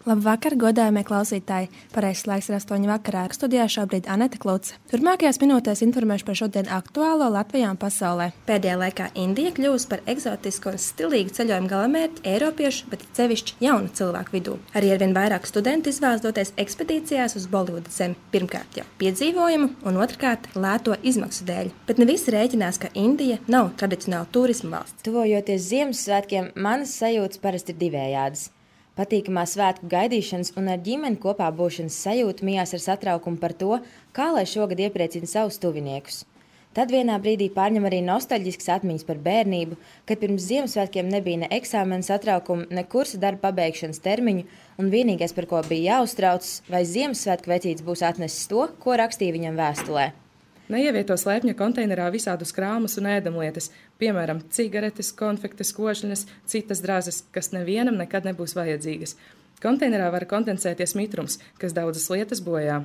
Labvakar, godājamie klausītāji! Pareizais laiks ir 8 vakarā. Studijā šobrīd Anete Kluce. Turpmākajās minūtēs informēšu par šodien aktuālo Latvijā un pasaulē. Pēdējā laikā Indija kļūst par eksotisku un stilīgu ceļojumu galamērķi Eiropiešu, bet sevišķi jaunu cilvēku vidū. Arī arvien vairāk studentu izvēlas doties ekspedīcijās uz Bolivudas zemi. Pirmkārt jau piedzīvojumu un otrkārt lēto izmaksu dēļ. Bet ne visi rēķinās, ka Indija nav tradicionāla turisma valsts. Tuvojoties Ziemassvētkiem, manas sajūtas parasti ir divējādas. Patīkamā svētku gaidīšanas un ar ģimeni kopā būšanas sajūta mijās ar satraukumu par to, kā lai šogad iepriecina savus tuviniekus. Tad vienā brīdī pārņem arī nostalģiskas atmiņas par bērnību, kad pirms Ziemassvētkiem nebija ne eksāmena satraukuma, ne kursa darba pabeigšanas termiņu, un vienīgais, par ko bija jāuztraucas, vai Ziemassvētku vecītis būs atnesis to, ko rakstīja viņam vēstulē. Neievieto slēpņa konteinerā visādus krāmus un ēdamlietas, piemēram, cigaretes, konfektes, košļiņas, citas drazas, kas nevienam nekad nebūs vajadzīgas. Konteinerā var kondensēties mitrums, kas daudzas lietas bojā.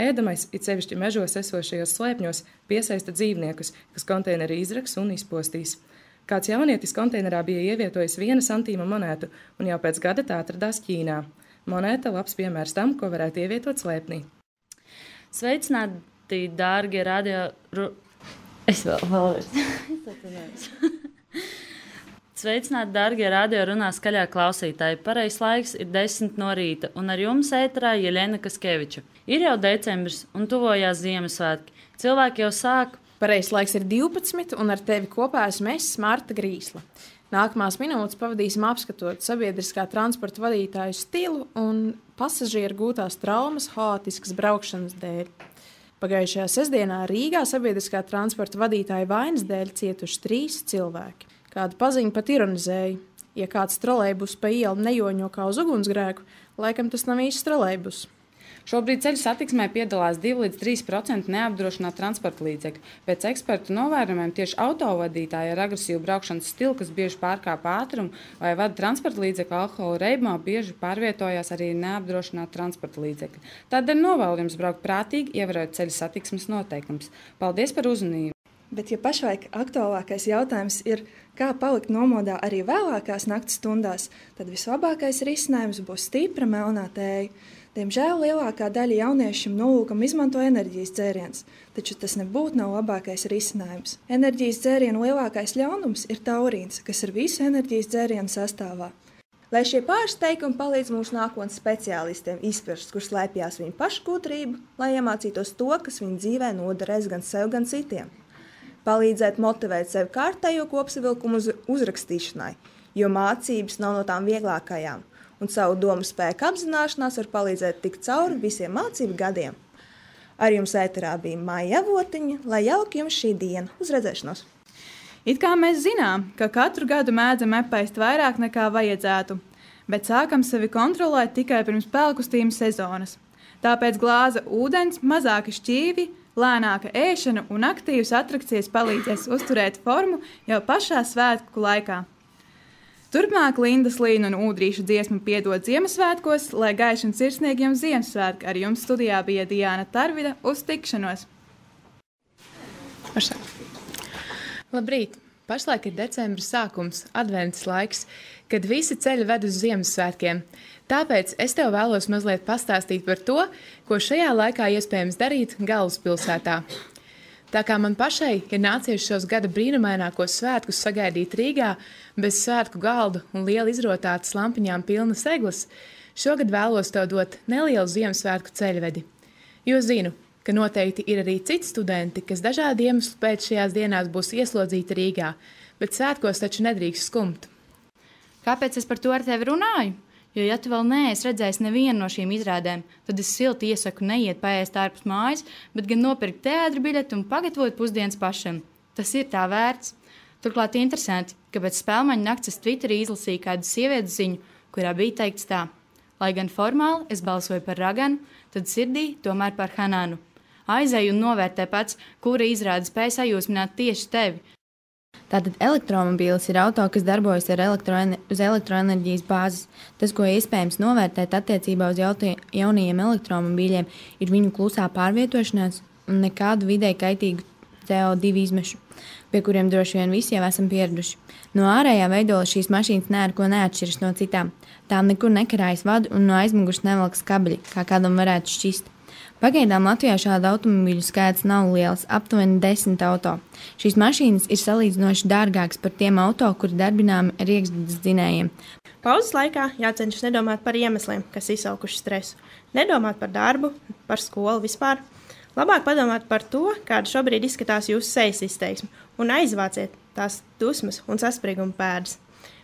Ēdamais, it sevišķi mežos esošajos slēpņos, piesaista dzīvniekus, kas konteineri izraks un izpostīs. Kāds jaunietis konteinerā bija ievietojis 1 centīma monētu, un jau pēc gada tā atradās Ķīnā. Monēta labs piemērs tam, ko varētu ievietot slēpnī. Sveicināti, dārgie radio... Sveicināti, dārgie radio runā skaļā klausītāji. Pareizais laiks ir 10 no rīta, un ar jums ēterā Jeļena Kaskeviča. Ir jau decembris, un tuvojās Ziemassvētki. Cilvēki jau sāk. Pareizais laiks ir 12, un ar tevi kopā esmu es, Marta Grīsla. Nākamās minūtes pavadīsim apskatot sabiedriskā transporta vadītāju stilu un pasažieru gūtās traumas haotiskas braukšanas dēļ. Pagājušajā sestdienā Rīgā sabiedriskā transporta vadītāja vainas dēļ cietuši 3 cilvēki. Kāda paziņa pat ironizēja, ja kāds trolejbus pa ielu nejoņo kā uz ugunsgrēku, laikam tas nav īsts trolejbus. Šobrīd ceļu satiksmē piedalās 2–3% neapdrošinātu transporta līdzekļu. Pēc ekspertu novērojumiem tieši autovadītāji ar agresīvu braukšanas stilu, kas bieži pārkāpj ātrumu vai vada transporta līdzekļu alkohola reibumā, bieži pārvietojās arī neapdrošinātu transporta līdzekļu. Tādēļ novēlu jums braukt prātīgi, ievērojot ceļu satiksmes noteikumus. Paldies par uzmanību! Bet, ja pašlaik aktuālākais jautājums ir, kā palikt nomodā arī vēlākās naktas stundās, tad vislabākais risinājums būs stipra melnā tēja. Diemžēl lielākā daļa jauniešiem nolūkam izmanto enerģijas dzērienus, taču tas nebūtu nav labākais risinājums. Enerģijas dzērienu lielākais ļaunums ir taurīns, kas ir visu enerģijas dzērienu sastāvā. Lai šie pāris teikumi palīdz mūsu nākotnes speciālistiem izprast, kur slēpjas viņu pašgudrība, lai iemācītos to, kas viņu dzīvē noderēs gan sev, gan citiem. Palīdzēt motivēt sevi kārtējo kopsavilkumu uzrakstīšanai, jo mācības nav no tām vieglākajām. Un savu domu spēku apzināšanās var palīdzēt tikt cauri visiem mācību gadiem. Ar jums ēterā bija Maija Avotiņa, lai jauki jums šī diena. Uz redzēšanos! It kā mēs zinām, ka katru gadu mēdzam ēpaist vairāk nekā vajadzētu, bet sākam sevi kontrolēt tikai pirms pelkustījumu sezonas. Tāpēc glāze ūdens, mazāki šķīvi, lēnāka ēšana un aktīvas atrakcijas palīdzēs uzturēt formu jau pašā svētku laikā. Turpmāk Lindas Līna un Ūdrīša dziesma piedod Ziemassvētkos, lai gaiši un sirsnīgiem Ziemassvētki. Ar jums studijā bija Diana Tarvida. Uz tikšanos! Labrīt! Pašlaik ir decembra sākums, advents laiks, kad visi ceļi ved uz Ziemassvētkiem. Tāpēc es tev vēlos mazliet pastāstīt par to, ko šajā laikā iespējams darīt galvaspilsētā. Tā kā man pašai ir nācies šos gada brīnumainākos svētkus sagaidīt Rīgā bez svētku galdu un liela izrotātas lampiņām pilnas eglas, šogad vēlos tev dot nelielu Ziemassvētku ceļvedi. Jo zinu, ka noteikti ir arī citi studenti, kas dažādu iemeslu pēc šajās dienās būs ieslodzīti Rīgā, bet svētkos taču nedrīkst skumt. Kāpēc es par to ar tevi runāju? Jo, ja tu vēl neesi redzējis nevienu no šīm izrādēm, tad es silti iesaku neiet paēst ārpus mājas, bet gan nopirkt teātra biļeti un pagatavot pusdienas pašam. Tas ir tā vērts. Turklāt interesanti, ka pēc spēlmaņa nakts es Twitterī izlasīju kādu sievietes ziņu, kurā bija teikts tā: lai gan formāli es balsoju par Raganu, tad sirdī tomēr par Hananu. Aizēju un novērtē pats, kura izrāde spēj sajūsmināt tieši tevi. Tātad elektromobīls ir auto, kas darbojas uz elektroenerģijas bāzes. Tas, ko iespējams novērtēt attiecībā uz jaunajiem elektromobīļiem, ir viņu klusā pārvietošanās un nekādu videi kaitīgu CO2 izmešu, pie kuriem droši vien visi jau esam pieraduši. No ārējā veidola šīs mašīnas neko neatšķiras no citām. Tām nekur nekarājas vadu un no aizmugures nevelkas kabeļi, kā kādam varētu šķist. Pagaidām Latvijā šādu automobīļu skaits nav liels, aptuveni 10 auto. Šīs mašīnas ir salīdzinoši dārgākas par tiem auto, kuri darbināmi ar iekšzemes dzinējiem. Pauzes laikā jācenšas nedomāt par iemesliem, kas izsaukuši stresu. Nedomāt par darbu, par skolu vispār. Labāk padomāt par to, kāda šobrīd izskatās jūsu sejas izteiksme, un aizvāciet tās dusmas un sasprieguma pēdas.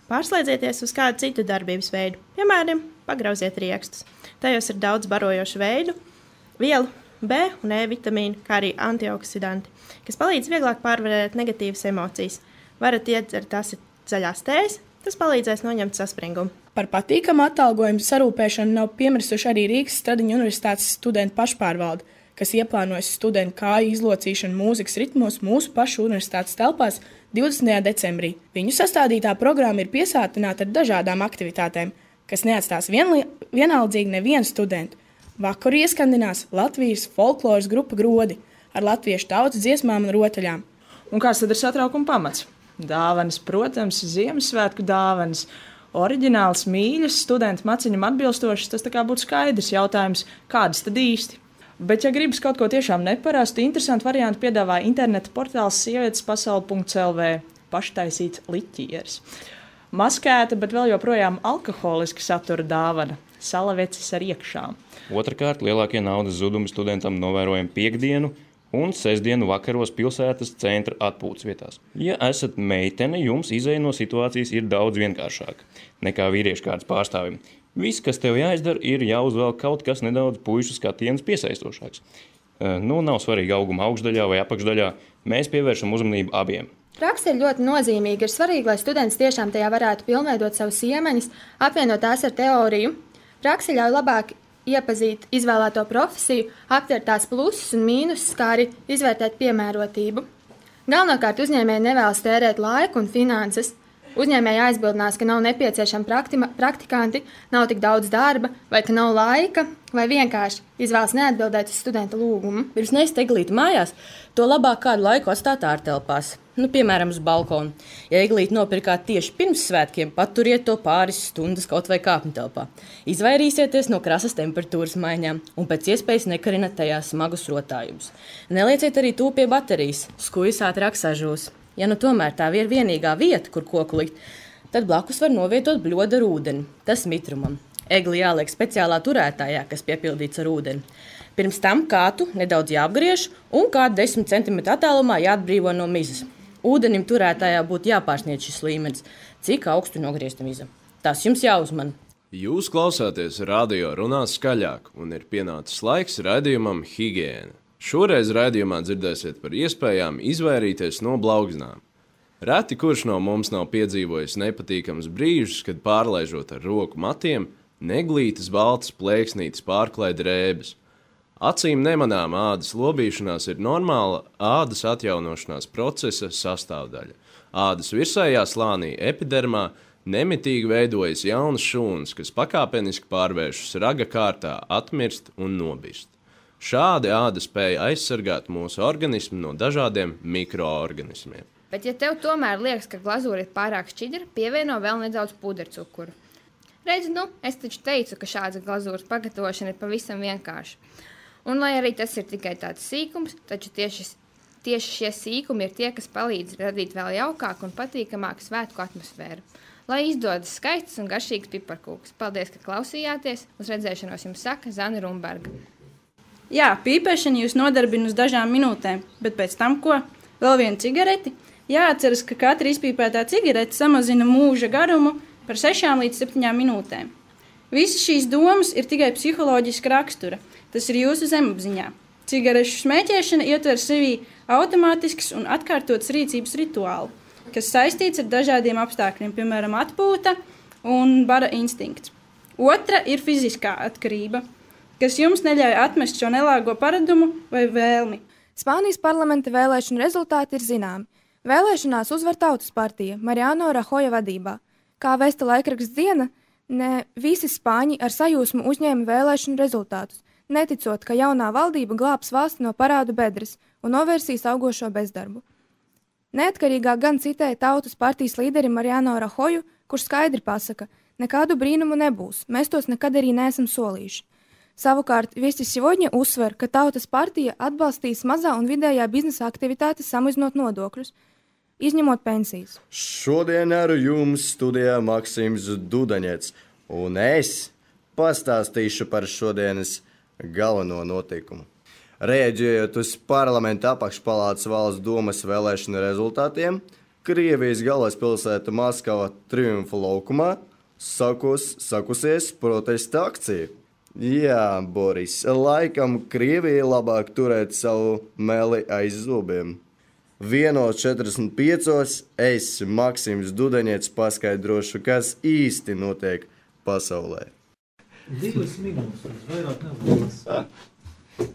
Pārslēdzieties uz kādu citu darbības veidu, piemēram, pagrauziet riekstus. Tajos ir daudz barojošu veidu, vielu, B un E vitamīnu, kā arī antioksidanti, kas palīdz vieglāk pārvarēt negatīvas emocijas. Varat iedzert tās zaļās tējas, tas palīdzēs noņemt saspringumu. Par patīkamu atalgojumu sarūpēšanu nav piemirsuši arī Rīgas Stradiņu universitātes studentu pašpārvalde, kas ieplānojas studentu kāju izlocīšanu mūzikas ritmos mūsu pašu universitātes telpās 20. decembrī. Viņu sastādītā programma ir piesātināta ar dažādām aktivitātēm, kas neatstās vienaldzīgi nevienu studentu. Vakaru ieskandinās Latvijas folkloras grupa Grodi ar latviešu tautas dziesmām un rotaļām. Un kāds tad ir satraukuma pamats? Dāvanas, protams, Ziemassvētku dāvanas. Oriģināls, mīļas, studentu maciņam atbilstošs, tas tā kā būtu skaidrs jautājums, kādas tad īsti. Bet, ja gribas kaut ko tiešām neparastu, interesantu variantu piedāvā interneta portāls sievietespasaule.lv, paštaisīts liķieris. Maskēta, bet vēl joprojām alkoholiski satura dāvana. Salavecis ar iekšām. Otrakārt, lielākie naudas zudumi studentam novērojami piekdienu un sestdienu vakaros pilsētas centra atpūtas vietās. Ja esat meitene, jums izeja no situācijas ir daudz vienkāršāk nekā vīriešu kārtas pārstāvim. Viss, kas tev jāizdara, ir jāuzvelk kaut kas nedaudz puišu skatiens piesaistošāks. Nav svarīgi auguma augšdaļā vai apakšdaļā, mēs pievēršam uzmanību abiem. Praksa ir ļoti nozīmīga. Ir svarīgi, lai students tiešām tajā varētu pilnveidot savus iemaņas, apvienot tās ar teoriju. Praksa ļauj labāk iepazīt izvēlēto profesiju, aptvert tās plusus un mīnusus, kā arī izvērtēt piemērotību. Galvenokārt uzņēmēji nevēlas tērēt laiku un finanses. Uzņēmēji aizbildinās, ka nav nepieciešami praktikanti, nav tik daudz darba, vai ka nav laika, vai vienkārši izvēlas neatbildēt uz studenta lūgumu. Pirms nest eglīti mājās, to labāk kādu laiku atstāt ārtelpās. Piemēram, uz balkonu. Ja eglīti nopirkāt tieši pirms svētkiem, paturiet to pāris stundas kaut vai kāpņu telpā. Izvairīsieties no krasas temperatūras maiņām un pēc iespējas nekarinat tajā smagus rotājumus. Nelieciet arī tūp pie baterijas, skujas ātrāk sažūs. Ja tomēr tā ir vienīgā vieta, kur koku likt, tad blakus var novietot bļodu ar ūdeni. Tas mitrumam. Egli jāliek speciālā turētājā, kas piepildīts ar ūdeni. Pirms tam kātu nedaudz jāapgriež un kādu 10 cm attālumā jāatbrīvo no mizas. Ūdenim turētājā būtu jāpārsniedz šis līmenis, cik augstu nogriezta miza. Tas jums jāuzmana. Jūs klausāties radio runā skaļāk un ir pienācis laiks raidījumam Higiēna. Šoreiz raidījumā dzirdēsiet par iespējām izvairīties no blaugznām. Reti kurš no mums nav piedzīvojis nepatīkams brīžus, kad pārlaižot ar roku matiem, neglītas baltas plēksnītes pārklaida rēbes. Acīm nemanām ādas lobīšanās ir normāla ādas atjaunošanās procesa sastāvdaļa. Ādas virsējā slānī epidermā nemitīgi veidojas jaunas šūnas, kas pakāpeniski pārvēršas raga kārtā, atmirst un nobist. Šādi āda spēja aizsargāt mūsu organismu no dažādiem mikroorganismiem. Bet, ja tev tomēr liekas, ka glazūra ir pārāk šķidra, pievieno vēl nedaudz pudercukuru. Redzi, es taču teicu, ka šādas glazūras pagatavošana ir pavisam vienkārša. Un, lai arī tas ir tikai tāds sīkums, taču tieši šie sīkumi ir tie, kas palīdz radīt vēl jaukāku un patīkamāku svētku atmosfēru. Lai izdodas skaists un garšīgs piparkūks. Paldies, ka klausījāties. Uz redzēšanos jums saka Zana Rumberga. Jā, pīpēšana jūs nodarbina uz dažām minūtēm, bet pēc tam ko? Vēl viena cigareti? Jāatceras, ka katra izpīpētā cigarete samazina mūža garumu par 6 līdz 7 minūtēm. Visas šīs domas ir tikai psiholoģiska rakstura. Tas ir jūsu zemapziņā. Cigarešu smēķēšana ietver sevī automātisks un atkārtots rīcības rituālu, kas saistīts ar dažādiem apstākļiem, piemēram, atpūta un bara instinkts. Otra ir fiziskā atkarība, kas jums neļauj atmest šo nelāgo paradumu vai vēlmi. Spānijas parlamenta vēlēšanu rezultāti ir zināmi. Vēlēšanās uzvar Tautas partija Mariano Rajoja vadībā. Kā vēsta laikraksts Diena, ne visi spāņi ar sajūsmu uzņēma vēlēšanu rezultātus, neticot, ka jaunā valdība glābs valsti no parādu bedres un novērsīs augošo bezdarbu. Neatkarīgā gan citēja Tautas partijas līderi Mariano Rajoju, kurš skaidri pasaka, Nekādu brīnumu nebūs, mēs tos nekad arī neesam solījuši. Savukārt, Viestis Сегодня uzsver, ka Tautas partija atbalstīs mazā un vidējā biznesa aktivitātes samazinot nodokļus, izņemot pensijas. Šodien ar jums studijā Maksims Dudaņets, un es pastāstīšu par šodienas galveno notikumu. Rēģējot uz parlamenta apakšpalātas valsts domas vēlēšanu rezultātiem, Krievijas galvaspilsēta Maskava Triumfa laukumā sakusies protesta akcija. Jā, Boris, laikam Krievija labāk turēt savu meli aiz zobiem. 1:45 es, Maksims Dudaņets, paskaidrošu, kas īsti notiek pasaulē. 2 minūtes, vairāk nevēlas.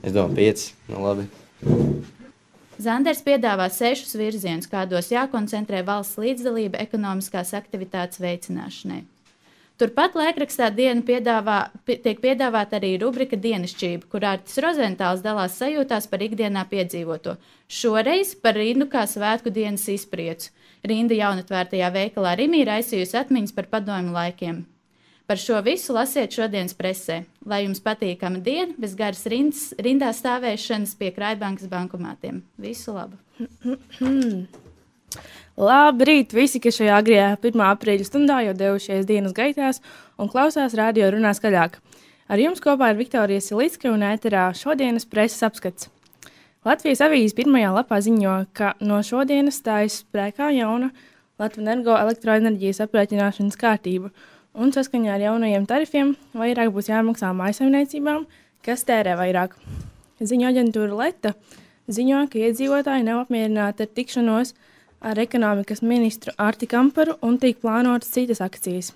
Es domāju, 5. Nu, labi. Zanders piedāvā 6 virzienus, kādos jākoncentrē valsts līdzdalība ekonomiskās aktivitātes veicināšanai. Turpat laikrakstā Diena tiek piedāvāta arī rubrika Dienasčība, kur Artis Rozentāls dalās sajūtās par ikdienā piedzīvoto. Šoreiz par rindu kā svētku dienas izpriecu. Rinda jaunatvērtajā veikalā Rimī raisījusi atmiņas par padomju laikiem. Par šo visu lasiet šodienas presē. Lai jums patīkama diena, bez garas rindā stāvēšanas pie Krājbankas bankomātiem. Visu labu! Labrīt visi, kas šajā agrajā 1. aprīļa stundā jau devušies dienas gaitās un klausās radio runā skaļāk. Ar jums kopā ir Viktorija Silicka un ēterā šodienas preses apskats. Latvijas avīzes pirmajā lapā ziņo, ka no šodienas stājas spēkā jauna Latvenergo elektroenerģijas aprēķināšanas kārtība, un saskaņā ar jaunajiem tarifiem vairāk būs jāmaksā mājsaimniecībām, kas tērē vairāk. Ziņu aģentūra Leta ziņo, ka iedzīvotāji nav apmierināti ar tikšanos ar ekonomikas ministru Arti Kamparu un tiek plānotas citas akcijas.